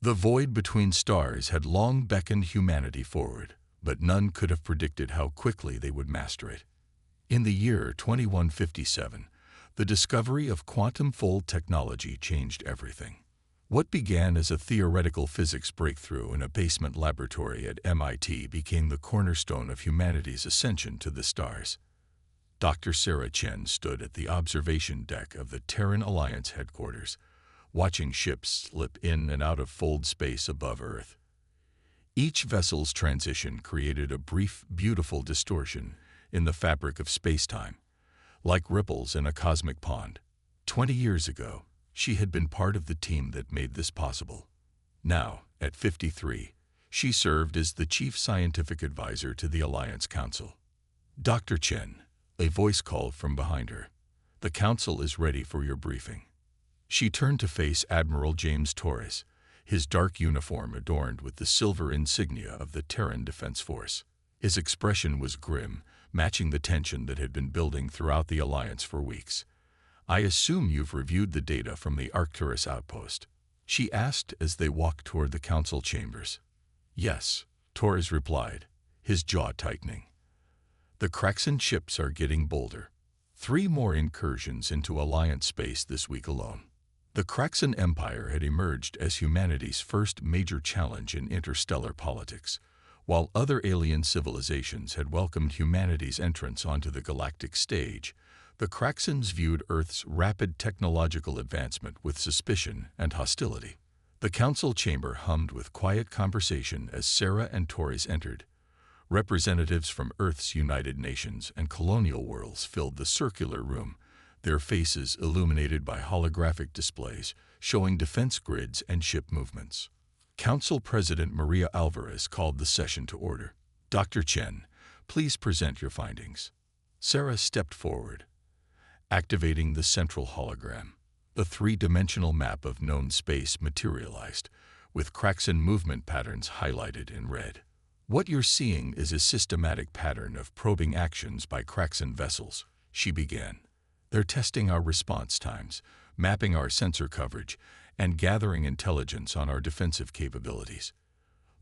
The void between stars had long beckoned humanity forward, but none could have predicted how quickly they would master it. In the year 2157, the discovery of quantum fold technology changed everything. What began as a theoretical physics breakthrough in a basement laboratory at MIT became the cornerstone of humanity's ascension to the stars. Dr. Sarah Chen stood at the observation deck of the Terran Alliance headquarters, watching ships slip in and out of fold space above Earth. Each vessel's transition created a brief, beautiful distortion in the fabric of space-time, like ripples in a cosmic pond. 20 years ago, she had been part of the team that made this possible. Now, at 53, she served as the chief scientific advisor to the Alliance Council. Dr. Chen, a voice called from behind her. The council is ready for your briefing. She turned to face Admiral James Torres, his dark uniform adorned with the silver insignia of the Terran Defense Force. His expression was grim, matching the tension that had been building throughout the Alliance for weeks. I assume you've reviewed the data from the Arcturus outpost, she asked as they walked toward the council chambers. Yes, Torres replied, his jaw tightening. The Kraxan ships are getting bolder. 3 more incursions into Alliance space this week alone. The Kraxan Empire had emerged as humanity's first major challenge in interstellar politics, while other alien civilizations had welcomed humanity's entrance onto the galactic stage. The Kraxans viewed Earth's rapid technological advancement with suspicion and hostility. The council chamber hummed with quiet conversation as Sarah and Torres entered. Representatives from Earth's United Nations and colonial worlds filled the circular room, their faces illuminated by holographic displays showing defense grids and ship movements. Council President Maria Alvarez called the session to order. Dr. Chen, please present your findings. Sarah stepped forward, activating the central hologram. The 3-dimensional map of known space materialized, with Kraxan movement patterns highlighted in red. What you're seeing is a systematic pattern of probing actions by Kraxan vessels, she began. They're testing our response times, mapping our sensor coverage, and gathering intelligence on our defensive capabilities.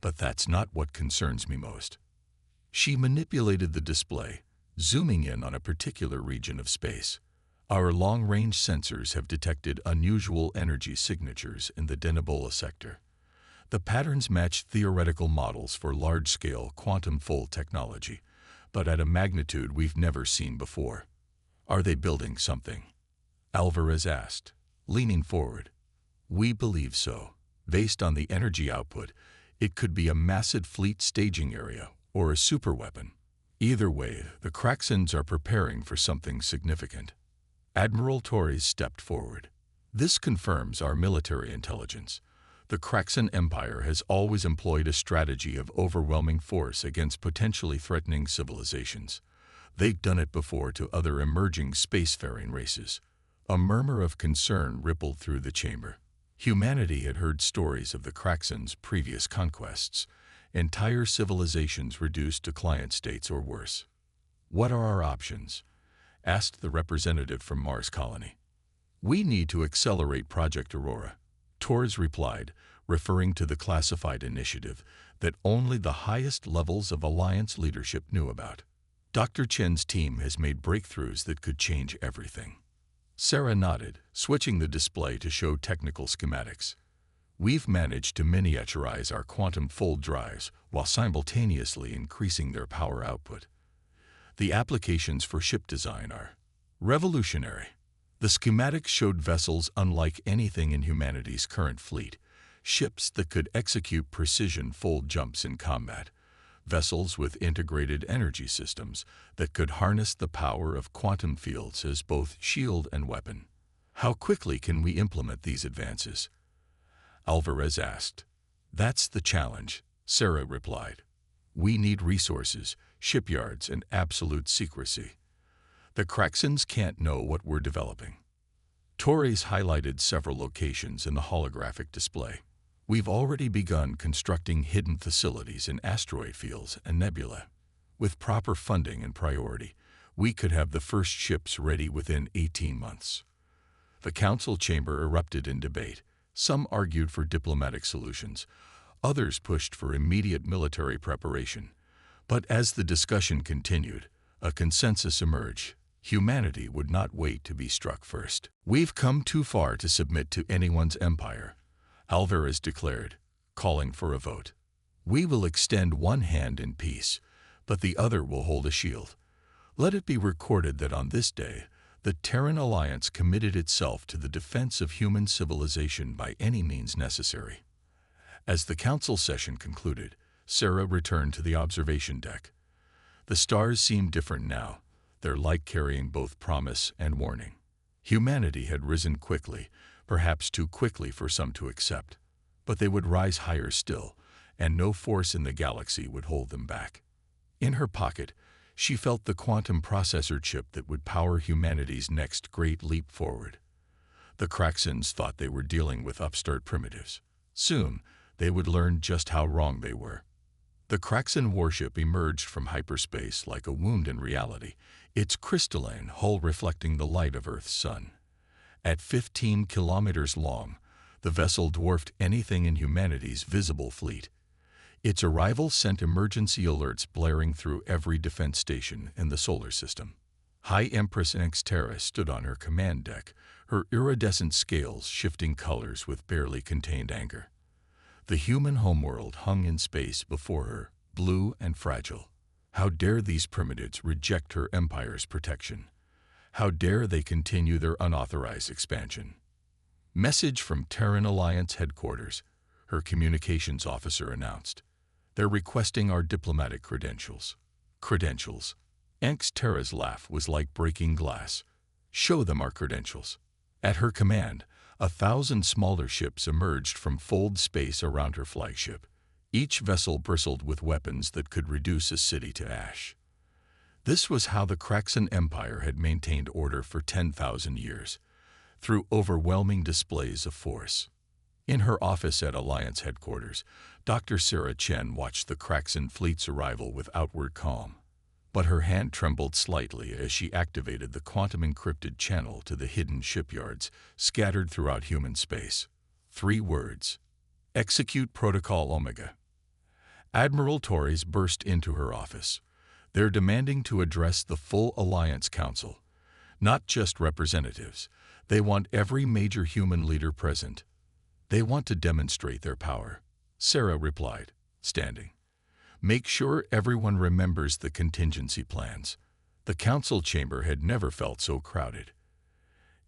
But that's not what concerns me most. She manipulated the display, zooming in on a particular region of space. Our long-range sensors have detected unusual energy signatures in the Denebola sector. The patterns match theoretical models for large-scale quantum fold technology, but at a magnitude we've never seen before. Are they building something? Alvarez asked, leaning forward. We believe so. Based on the energy output, it could be a massive fleet staging area or a superweapon. Either way, the Kraxans are preparing for something significant. Admiral Torres stepped forward. This confirms our military intelligence. The Kraxan Empire has always employed a strategy of overwhelming force against potentially threatening civilizations. They've done it before to other emerging spacefaring races. A murmur of concern rippled through the chamber. Humanity had heard stories of the Kraxans' previous conquests, entire civilizations reduced to client states or worse. What are our options? Asked the representative from Mars Colony. We need to accelerate Project Aurora, Torres replied, referring to the classified initiative that only the highest levels of Alliance leadership knew about. Dr. Chen's team has made breakthroughs that could change everything. Sarah nodded, switching the display to show technical schematics. We've managed to miniaturize our quantum fold drives while simultaneously increasing their power output. The applications for ship design are revolutionary. The schematics showed vessels unlike anything in humanity's current fleet, ships that could execute precision fold jumps in combat, vessels with integrated energy systems that could harness the power of quantum fields as both shield and weapon. How quickly can we implement these advances? Alvarez asked. That's the challenge, Sarah replied. We need resources, shipyards, and absolute secrecy. The Kraxans can't know what we're developing. Torres highlighted several locations in the holographic display. We've already begun constructing hidden facilities in asteroid fields and nebula. With proper funding and priority, we could have the first ships ready within 18 months. The council chamber erupted in debate, Some argued for diplomatic solutions. Others pushed for immediate military preparation. But as the discussion continued, a consensus emerged. Humanity would not wait to be struck first. "We've come too far to submit to anyone's empire," Alvarez declared, calling for a vote. "We will extend one hand in peace, but the other will hold a shield. Let it be recorded that on this day, the Terran Alliance committed itself to the defense of human civilization by any means necessary." As the council session concluded, Sarah returned to the observation deck. The stars seemed different now, their light carrying both promise and warning. Humanity had risen quickly, perhaps too quickly for some to accept, but they would rise higher still, and no force in the galaxy would hold them back. In her pocket, she felt the quantum processor chip that would power humanity's next great leap forward. The Craxans thought they were dealing with upstart primitives. Soon, they would learn just how wrong they were. The Craxan warship emerged from hyperspace like a wound in reality, its crystalline hull reflecting the light of Earth's sun. At 15 kilometers long, the vessel dwarfed anything in humanity's visible fleet. Its arrival sent emergency alerts blaring through every defense station in the solar system. High Empress Nxterra stood on her command deck, her iridescent scales shifting colors with barely contained anger. The human homeworld hung in space before her, blue and fragile. How dare these primitives reject her empire's protection? How dare they continue their unauthorized expansion? "Message from Terran Alliance headquarters," her communications officer announced. "They're requesting our diplomatic credentials." Credentials? Nxterra's laugh was like breaking glass. "Show them our credentials." At her command, 1,000 smaller ships emerged from fold space around her flagship. Each vessel bristled with weapons that could reduce a city to ash. This was how the Craxan Empire had maintained order for 10,000 years, through overwhelming displays of force. In her office at Alliance headquarters, Dr. Sarah Chen watched the Craxan fleet's arrival with outward calm. But her hand trembled slightly as she activated the quantum-encrypted channel to the hidden shipyards scattered throughout human space. 3 words: "Execute Protocol Omega." Admiral Torres burst into her office. "They're demanding to address the full Alliance Council. Not just representatives. They want every major human leader present. They want to demonstrate their power." Sarah replied, standing. "Make sure everyone remembers the contingency plans." The council chamber had never felt so crowded.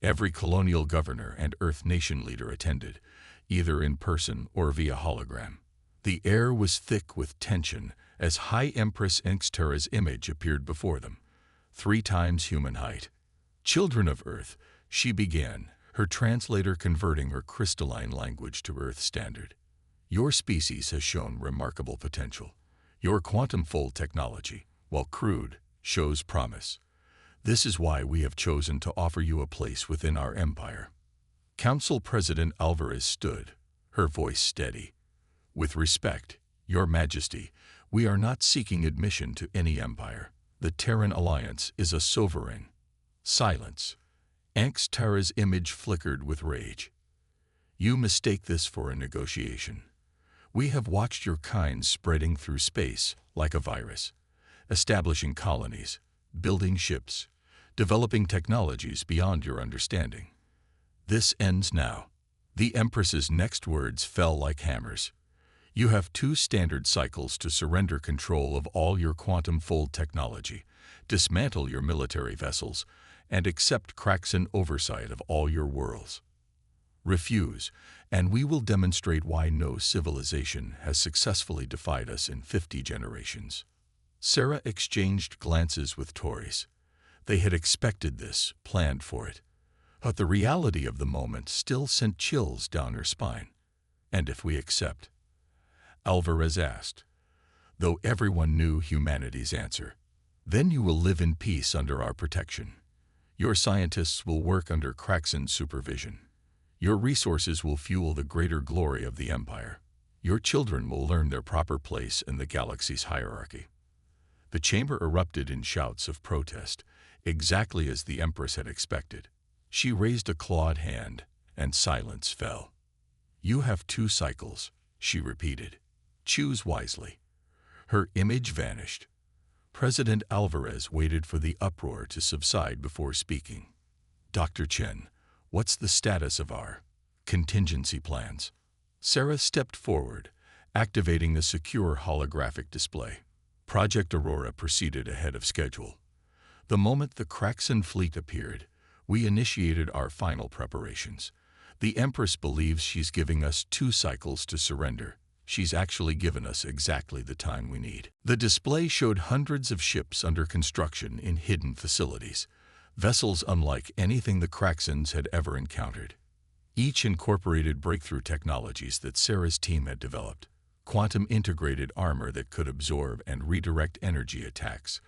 Every colonial governor and Earth nation leader attended, either in person or via hologram. The air was thick with tension as High Empress Nxterra's image appeared before them, 3 times human height. "Children of Earth," she began, her translator converting her crystalline language to Earth standard. "Your species has shown remarkable potential. Your quantum fold technology, while crude, shows promise. This is why we have chosen to offer you a place within our empire." Council President Alvarez stood, her voice steady. "With respect, Your Majesty, we are not seeking admission to any empire. The Terran Alliance is a sovereign." Silence. Nxterra's image flickered with rage. "You mistake this for a negotiation. We have watched your kind spreading through space like a virus, establishing colonies, building ships, developing technologies beyond your understanding. This ends now." The Empress's next words fell like hammers. "You have 2 standard cycles to surrender control of all your quantum fold technology, dismantle your military vessels, and accept Craxan oversight of all your worlds. Refuse, and we will demonstrate why no civilization has successfully defied us in 50 generations." Sarah exchanged glances with Torres. They had expected this, planned for it. But the reality of the moment still sent chills down her spine. "And if we accept?" Alvarez asked, though everyone knew humanity's answer. "Then you will live in peace under our protection. Your scientists will work under Craxan supervision. Your resources will fuel the greater glory of the Empire. Your children will learn their proper place in the galaxy's hierarchy." The chamber erupted in shouts of protest, exactly as the Empress had expected. She raised a clawed hand, and silence fell. "You have 2 cycles," she repeated. "Choose wisely." Her image vanished. President Alvarez waited for the uproar to subside before speaking. "Dr. Chen, what's the status of our contingency plans?" Sarah stepped forward, activating the secure holographic display. Project Aurora proceeded ahead of schedule. The moment the Kraxan fleet appeared, we initiated our final preparations. The Empress believes she's giving us 2 cycles to surrender. She's actually given us exactly the time we need. The display showed hundreds of ships under construction in hidden facilities, vessels unlike anything the Kraxans had ever encountered. Each incorporated breakthrough technologies that Sarah's team had developed: quantum-integrated armor that could absorb and redirect energy attacks,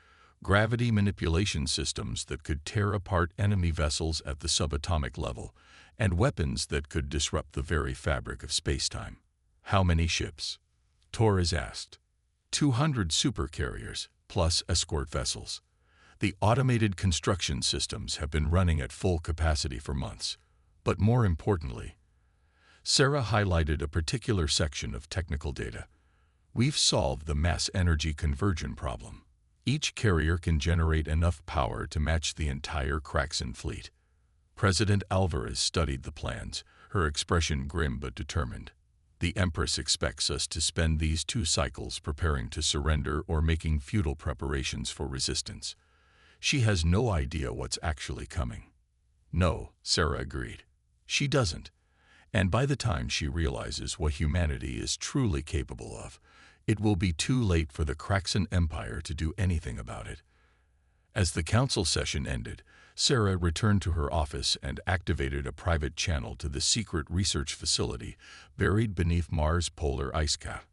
gravity manipulation systems that could tear apart enemy vessels at the subatomic level, and weapons that could disrupt the very fabric of spacetime. "How many ships?" Torres asked. 200 supercarriers, plus escort vessels. The automated construction systems have been running at full capacity for months. But more importantly, Sarah highlighted a particular section of technical data. "We've solved the mass energy conversion problem. Each carrier can generate enough power to match the entire Kraxan fleet." President Alvarez studied the plans, her expression grim but determined. "The Empress expects us to spend these 2 cycles preparing to surrender or making futile preparations for resistance. She has no idea what's actually coming." "No," Sarah agreed. "She doesn't. And by the time she realizes what humanity is truly capable of, it will be too late for the Kraxan Empire to do anything about it." As the council session ended, Sarah returned to her office and activated a private channel to the secret research facility buried beneath Mars' polar ice cap.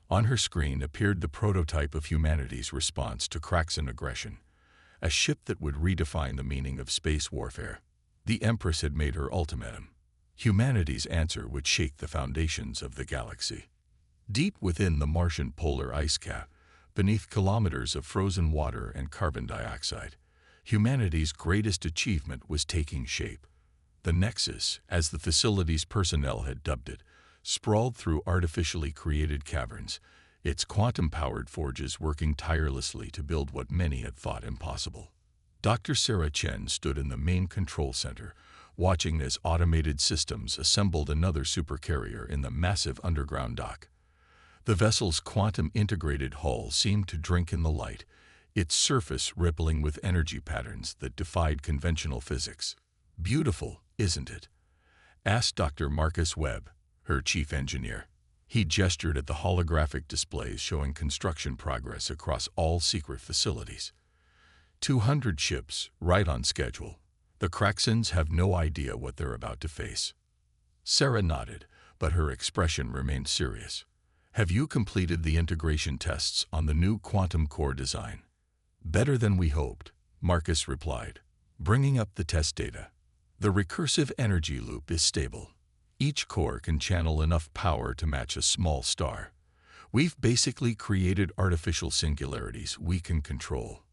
On her screen appeared the prototype of humanity's response to Kraxan aggression, a ship that would redefine the meaning of space warfare. The Empress had made her ultimatum. Humanity's answer would shake the foundations of the galaxy. Deep within the Martian polar ice cap, beneath kilometers of frozen water and carbon dioxide, humanity's greatest achievement was taking shape. The Nexus, as the facility's personnel had dubbed it, sprawled through artificially created caverns, its quantum-powered forges working tirelessly to build what many had thought impossible. Dr. Sarah Chen stood in the main control center, watching as automated systems assembled another supercarrier in the massive underground dock. The vessel's quantum-integrated hull seemed to drink in the light, its surface rippling with energy patterns that defied conventional physics. "Beautiful, isn't it?" asked Dr. Marcus Webb, her chief engineer. He gestured at the holographic displays showing construction progress across all secret facilities. 200 ships, right on schedule. The Kraxans have no idea what they're about to face. Sarah nodded, but her expression remained serious. "Have you completed the integration tests on the new quantum core design?" "Better than we hoped," Marcus replied, bringing up the test data. "The recursive energy loop is stable. Each core can channel enough power to match a small star. We've basically created artificial singularities we can control."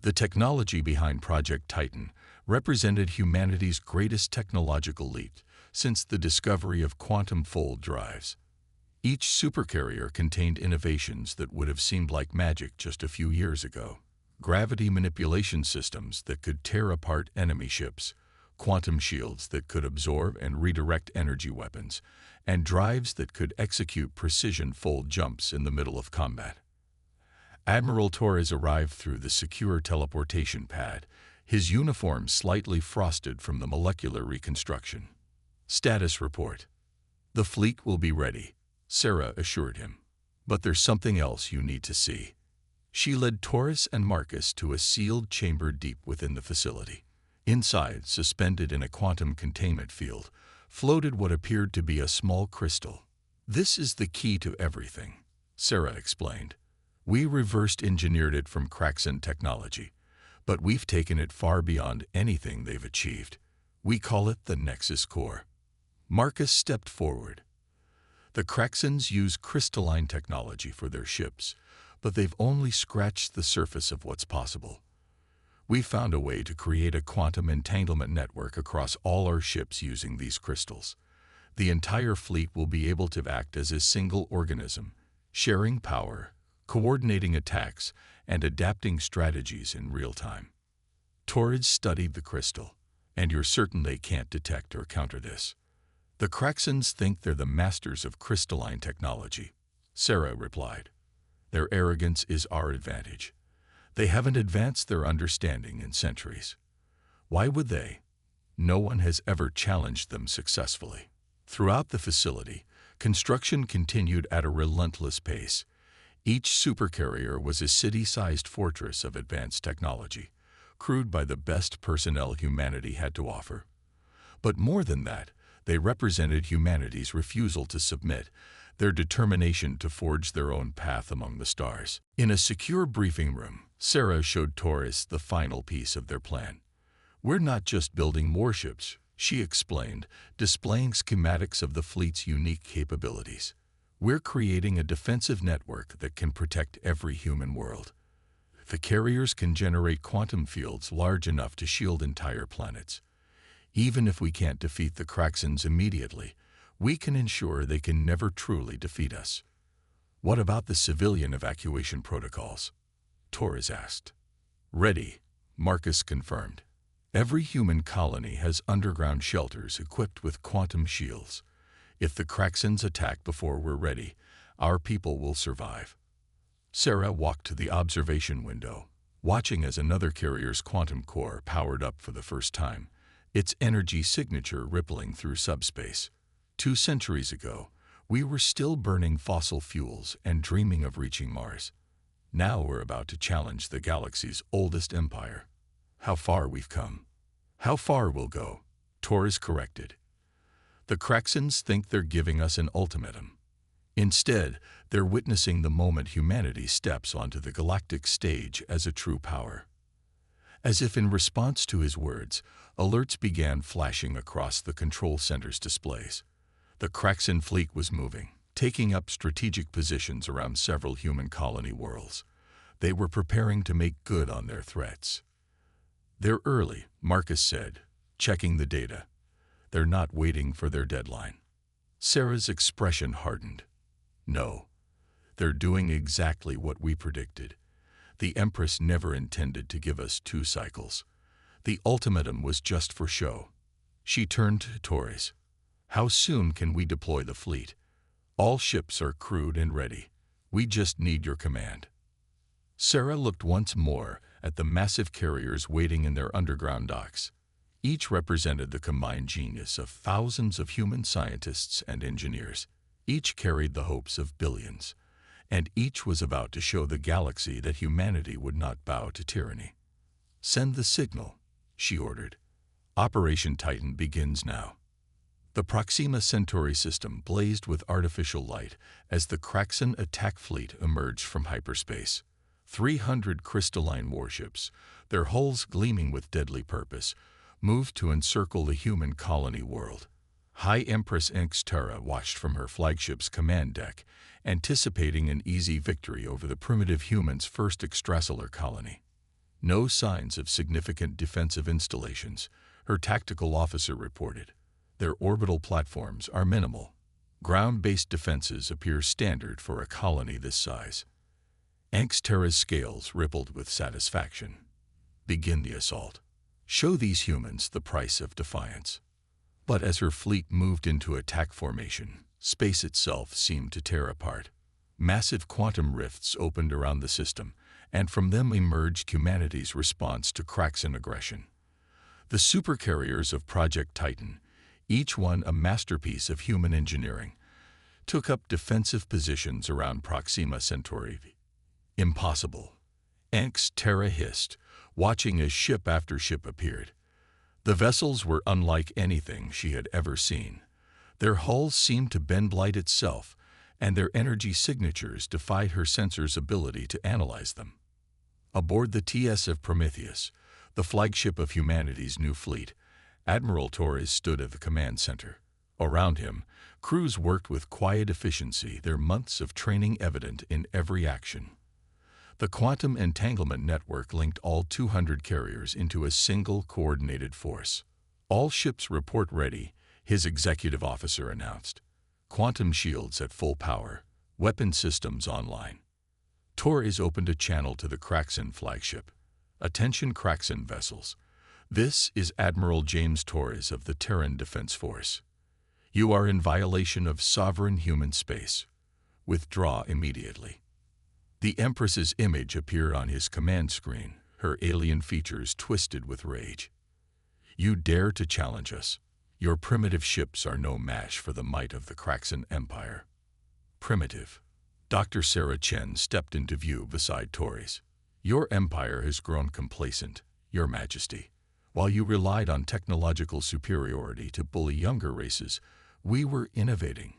The technology behind Project Titan represented humanity's greatest technological leap since the discovery of quantum fold drives. Each supercarrier contained innovations that would have seemed like magic just a few years ago. Gravity manipulation systems that could tear apart enemy ships, quantum shields that could absorb and redirect energy weapons, and drives that could execute precision fold jumps in the middle of combat. Admiral Torres arrived through the secure teleportation pad, his uniform slightly frosted from the molecular reconstruction. "Status report." "The fleet will be ready," Sarah assured him. "But there's something else you need to see." She led Torres and Marcus to a sealed chamber deep within the facility. Inside, suspended in a quantum containment field, floated what appeared to be a small crystal. "This is the key to everything," Sarah explained. "We reversed engineered it from Kraxan technology, but we've taken it far beyond anything they've achieved. We call it the Nexus Core." Marcus stepped forward. "The Kraxans use crystalline technology for their ships, but they've only scratched the surface of what's possible. We found a way to create a quantum entanglement network across all our ships using these crystals. The entire fleet will be able to act as a single organism, sharing power, coordinating attacks, and adapting strategies in real time. Torres studied the crystal, and you're certain they can't detect or counter this. The Kraxans think they're the masters of crystalline technology, Sarah replied. Their arrogance is our advantage. They haven't advanced their understanding in centuries. Why would they? No one has ever challenged them successfully. Throughout the facility, construction continued at a relentless pace. Each supercarrier was a city-sized fortress of advanced technology, crewed by the best personnel humanity had to offer. But more than that, they represented humanity's refusal to submit, their determination to forge their own path among the stars. In a secure briefing room, Sarah showed Torres the final piece of their plan. We're not just building warships, she explained, displaying schematics of the fleet's unique capabilities. We're creating a defensive network that can protect every human world. The carriers can generate quantum fields large enough to shield entire planets. Even if we can't defeat the Kraxans immediately, we can ensure they can never truly defeat us. What about the civilian evacuation protocols? Torres asked. Ready, Marcus confirmed. Every human colony has underground shelters equipped with quantum shields. If the Kraxans attack before we're ready, our people will survive. Sarah walked to the observation window, watching as another carrier's quantum core powered up for the first time, its energy signature rippling through subspace. 2 centuries ago, we were still burning fossil fuels and dreaming of reaching Mars. Now we're about to challenge the galaxy's oldest empire. How far we've come. How far we'll go, Torres corrected. The Kraxans think they're giving us an ultimatum. Instead, they're witnessing the moment humanity steps onto the galactic stage as a true power. As if in response to his words, alerts began flashing across the control center's displays. The Kraxan fleet was moving, taking up strategic positions around several human colony worlds. They were preparing to make good on their threats. They're early, Marcus said, checking the data. They're not waiting for their deadline. Sarah's expression hardened. No, they're doing exactly what we predicted. The Empress never intended to give us 2 cycles. The ultimatum was just for show. She turned to Torres. How soon can we deploy the fleet? All ships are crewed and ready. We just need your command. Sarah looked once more at the massive carriers waiting in their underground docks. Each represented the combined genius of thousands of human scientists and engineers. Each carried the hopes of billions, and each was about to show the galaxy that humanity would not bow to tyranny. Send the signal, she ordered. Operation Titan begins now. The Proxima Centauri system blazed with artificial light as the Kraxan attack fleet emerged from hyperspace. 300 crystalline warships, their hulls gleaming with deadly purpose, moved to encircle the human colony world. High Empress Terra watched from her flagship's command deck, anticipating an easy victory over the primitive humans' first extrasolar colony. No signs of significant defensive installations, her tactical officer reported. Their orbital platforms are minimal. Ground-based defenses appear standard for a colony this size. Terra's scales rippled with satisfaction. Begin the assault. Show these humans the price of defiance. But as her fleet moved into attack formation, space itself seemed to tear apart. Massive quantum rifts opened around the system, and from them emerged humanity's response to Kraxan aggression. The supercarriers of Project Titan, each one a masterpiece of human engineering, took up defensive positions around Proxima Centauri. Impossible. Terra hissed, watching as ship after ship appeared. The vessels were unlike anything she had ever seen. Their hulls seemed to bend light itself, and their energy signatures defied her sensor's ability to analyze them. Aboard the TS of Prometheus, the flagship of humanity's new fleet, Admiral Torres stood at the command center. Around him, crews worked with quiet efficiency, their months of training evident in every action. The quantum entanglement network linked all 200 carriers into a single coordinated force. All ships report ready, his executive officer announced. Quantum shields at full power, weapon systems online. Tor is opened a channel to the Kraxan flagship. Attention Kraxan vessels. This is Admiral James Torres of the Terran Defense Force. You are in violation of sovereign human space. Withdraw immediately. The Empress's image appeared on his command screen, her alien features twisted with rage. You dare to challenge us? Your primitive ships are no match for the might of the Kraxan Empire. Primitive. Dr. Sarah Chen stepped into view beside Torres. Your empire has grown complacent, Your Majesty. While you relied on technological superiority to bully younger races, we were innovating,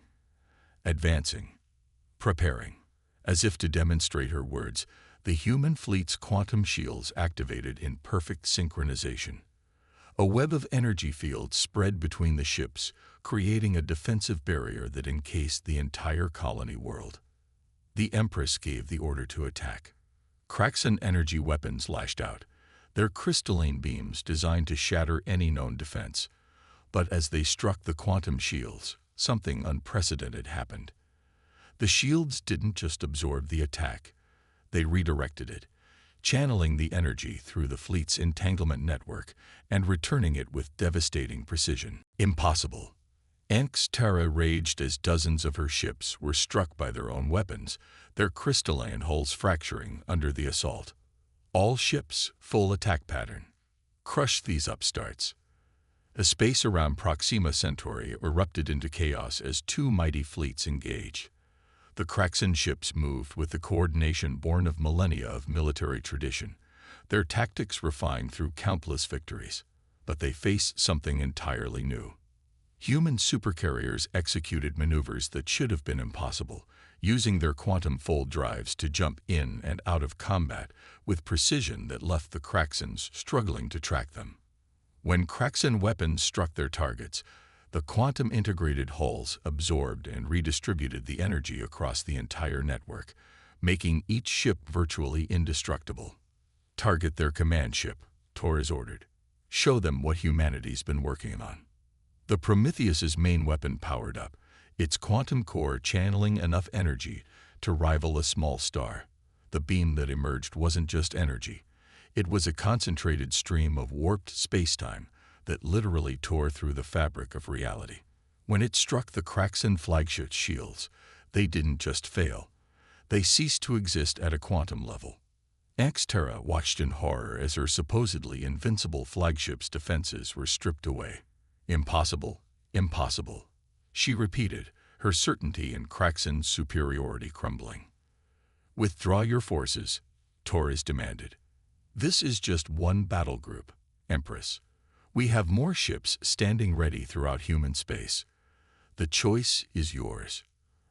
advancing, preparing. As if to demonstrate her words, the human fleet's quantum shields activated in perfect synchronization. A web of energy fields spread between the ships, creating a defensive barrier that encased the entire colony world. The Empress gave the order to attack. Kraxan energy weapons lashed out, their crystalline beams designed to shatter any known defense. But as they struck the quantum shields, something unprecedented happened. The shields didn't just absorb the attack, they redirected it, channeling the energy through the fleet's entanglement network and returning it with devastating precision. Impossible. Terra raged as dozens of her ships were struck by their own weapons, their crystalline hulls fracturing under the assault. All ships, full attack pattern. Crush these upstarts. The space around Proxima Centauri erupted into chaos as two mighty fleets engaged. The Kraxan ships moved with the coordination born of millennia of military tradition, their tactics refined through countless victories. But they faced something entirely new. Human supercarriers executed maneuvers that should have been impossible, using their quantum fold drives to jump in and out of combat with precision that left the Kraxans struggling to track them. When Kraxan weapons struck their targets, the quantum-integrated hulls absorbed and redistributed the energy across the entire network, making each ship virtually indestructible. Target their command ship, Torres ordered. Show them what humanity's been working on. The Prometheus's main weapon powered up, its quantum core channeling enough energy to rival a small star. The beam that emerged wasn't just energy. It was a concentrated stream of warped space-time that literally tore through the fabric of reality. When it struck the Kraxan flagship shields, they didn't just fail. They ceased to exist at a quantum level. Terra watched in horror as her supposedly invincible flagship's defenses were stripped away. Impossible, impossible, she repeated, her certainty in Kraxan's superiority crumbling. Withdraw your forces, Torres demanded. This is just one battle group, Empress. We have more ships standing ready throughout human space. The choice is yours.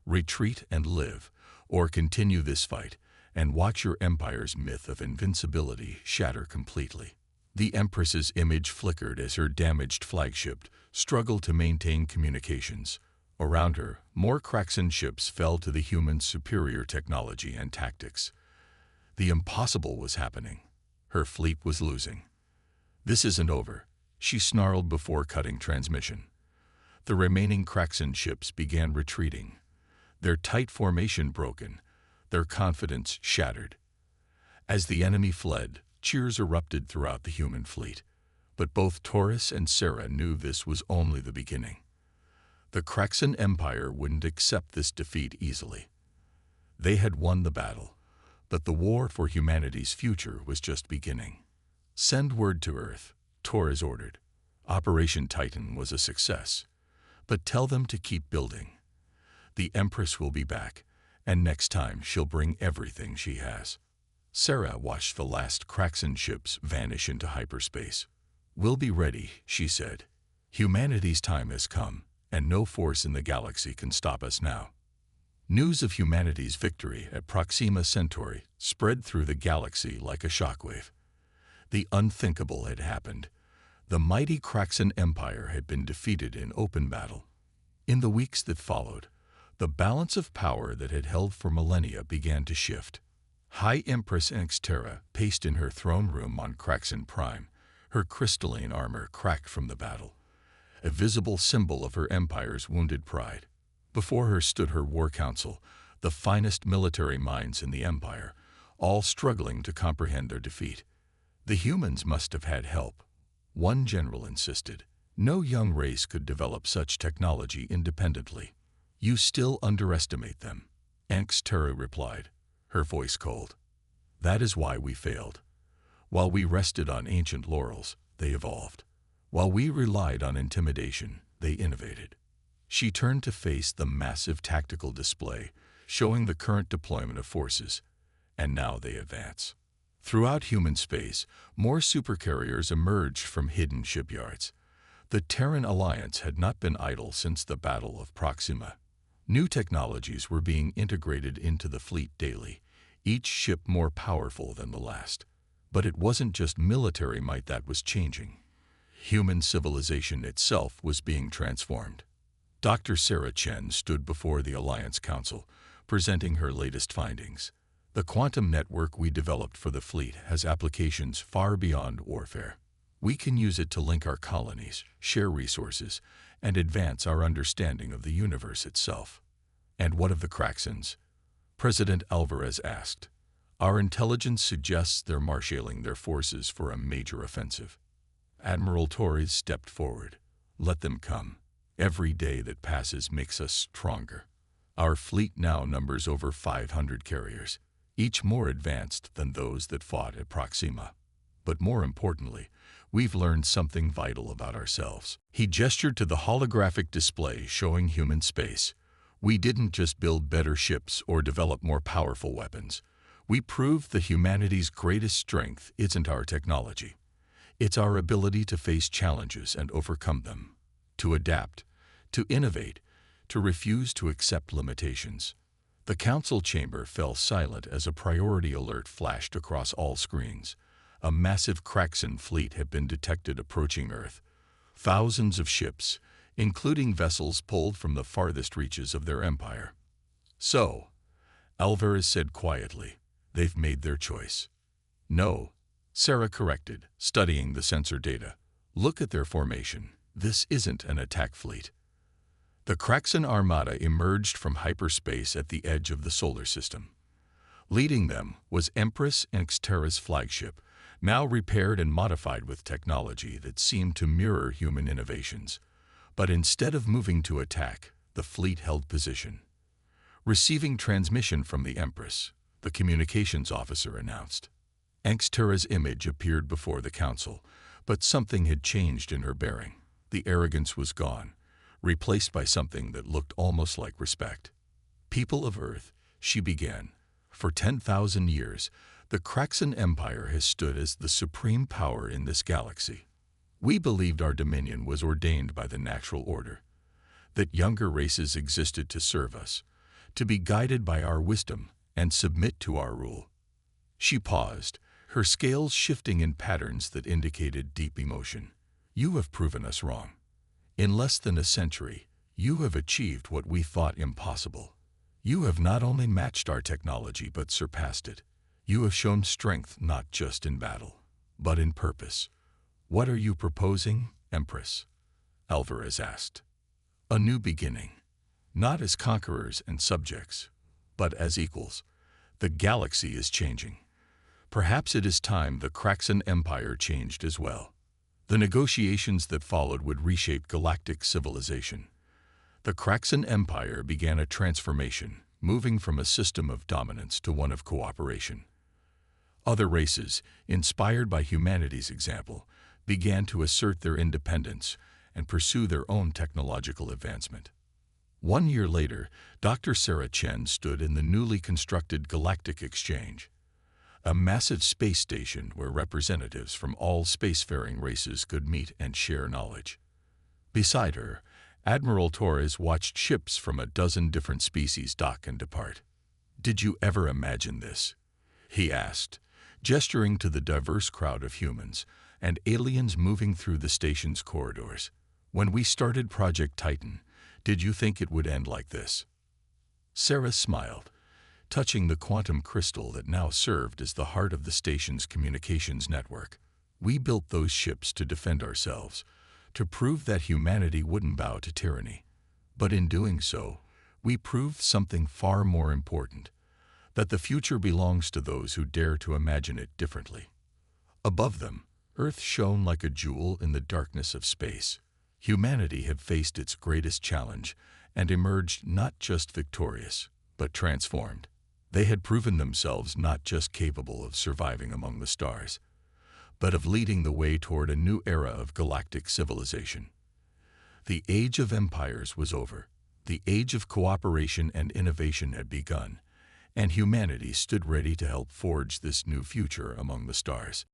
Retreat and live, or continue this fight and watch your empire's myth of invincibility shatter completely. The Empress's image flickered as her damaged flagship struggled to maintain communications. Around her, more Kraxan ships fell to the human's superior technology and tactics. The impossible was happening. Her fleet was losing. This isn't over, she snarled before cutting transmission. The remaining Kraxan ships began retreating, their tight formation broken, their confidence shattered. As the enemy fled, cheers erupted throughout the human fleet, but both Torres and Sarah knew this was only the beginning. The Kraxan Empire wouldn't accept this defeat easily. They had won the battle, but the war for humanity's future was just beginning. Send word to Earth, Torres ordered. Operation Titan was a success, but tell them to keep building. The Empress will be back, and next time she'll bring everything she has. Sarah watched the last Kraxan ships vanish into hyperspace. We'll be ready, she said. Humanity's time has come, and no force in the galaxy can stop us now. News of humanity's victory at Proxima Centauri spread through the galaxy like a shockwave. The unthinkable had happened. The mighty Kraxan Empire had been defeated in open battle. In the weeks that followed, the balance of power that had held for millennia began to shift. High Empress Terra paced in her throne room on Kraxan Prime, her crystalline armor cracked from the battle. a visible symbol of her empire's wounded pride. Before her stood her war council, the finest military minds in the empire, all struggling to comprehend their defeat. The humans must have had help. One general insisted. No young race could develop such technology independently. You still underestimate them. Anxtera replied, her voice cold. That is why we failed. While we rested on ancient laurels, they evolved. While we relied on intimidation, they innovated. She turned to face the massive tactical display, showing the current deployment of forces. And now they advance. Throughout human space, more supercarriers emerged from hidden shipyards. The Terran Alliance had not been idle since the Battle of Proxima. New technologies were being integrated into the fleet daily, each ship more powerful than the last. But it wasn't just military might that was changing. Human civilization itself was being transformed. Dr. Sarah Chen stood before the Alliance Council, presenting her latest findings. The quantum network we developed for the fleet has applications far beyond warfare. We can use it to link our colonies, share resources, and advance our understanding of the universe itself. And what of the Craxans? President Alvarez asked. Our intelligence suggests they're marshaling their forces for a major offensive. Admiral Torres stepped forward. Let them come. Every day that passes makes us stronger. Our fleet now numbers over 500 carriers, each more advanced than those that fought at Proxima. But more importantly, we've learned something vital about ourselves. He gestured to the holographic display showing human space. We didn't just build better ships or develop more powerful weapons. We proved that humanity's greatest strength isn't our technology. It's our ability to face challenges and overcome them, to adapt, to innovate, to refuse to accept limitations. The council chamber fell silent as a priority alert flashed across all screens. A massive Craxan fleet had been detected approaching Earth. Thousands of ships, including vessels pulled from the farthest reaches of their empire. So, Alvarez said quietly, they've made their choice. No, Sarah corrected, studying the sensor data. Look at their formation. This isn't an attack fleet. The Craxan Armada emerged from hyperspace at the edge of the solar system. Leading them was Empress Anxtera's flagship, now repaired and modified with technology that seemed to mirror human innovations. But instead of moving to attack, the fleet held position. Receiving transmission from the Empress, the communications officer announced. Anxtera's image appeared before the council, but something had changed in her bearing. The arrogance was gone, replaced by something that looked almost like respect. People of Earth, she began, for 10,000 years, the Craxan Empire has stood as the supreme power in this galaxy. We believed our dominion was ordained by the natural order, that younger races existed to serve us, to be guided by our wisdom and submit to our rule. She paused, her scales shifting in patterns that indicated deep emotion. You have proven us wrong. In less than a century, you have achieved what we thought impossible. You have not only matched our technology but surpassed it. You have shown strength not just in battle, but in purpose. What are you proposing, Empress? Alvarez asked. A new beginning. Not as conquerors and subjects, but as equals. The galaxy is changing. Perhaps it is time the Craxan Empire changed as well. The negotiations that followed would reshape galactic civilization. The Craxan Empire began a transformation, moving from a system of dominance to one of cooperation. Other races, inspired by humanity's example, began to assert their independence and pursue their own technological advancement. 1 year later, Dr. Sarah Chen stood in the newly constructed Galactic Exchange, a massive space station where representatives from all spacefaring races could meet and share knowledge. Beside her, Admiral Torres watched ships from a dozen different species dock and depart. Did you ever imagine this? He asked, gesturing to the diverse crowd of humans and aliens moving through the station's corridors. When we started Project Titan, did you think it would end like this? Sarah smiled, touching the quantum crystal that now served as the heart of the station's communications network. We built those ships to defend ourselves, to prove that humanity wouldn't bow to tyranny. But in doing so, we proved something far more important, that the future belongs to those who dare to imagine it differently. Above them, Earth shone like a jewel in the darkness of space. Humanity had faced its greatest challenge and emerged not just victorious, but transformed. They had proven themselves not just capable of surviving among the stars, but of leading the way toward a new era of galactic civilization. The age of empires was over. The age of cooperation and innovation had begun, and humanity stood ready to help forge this new future among the stars.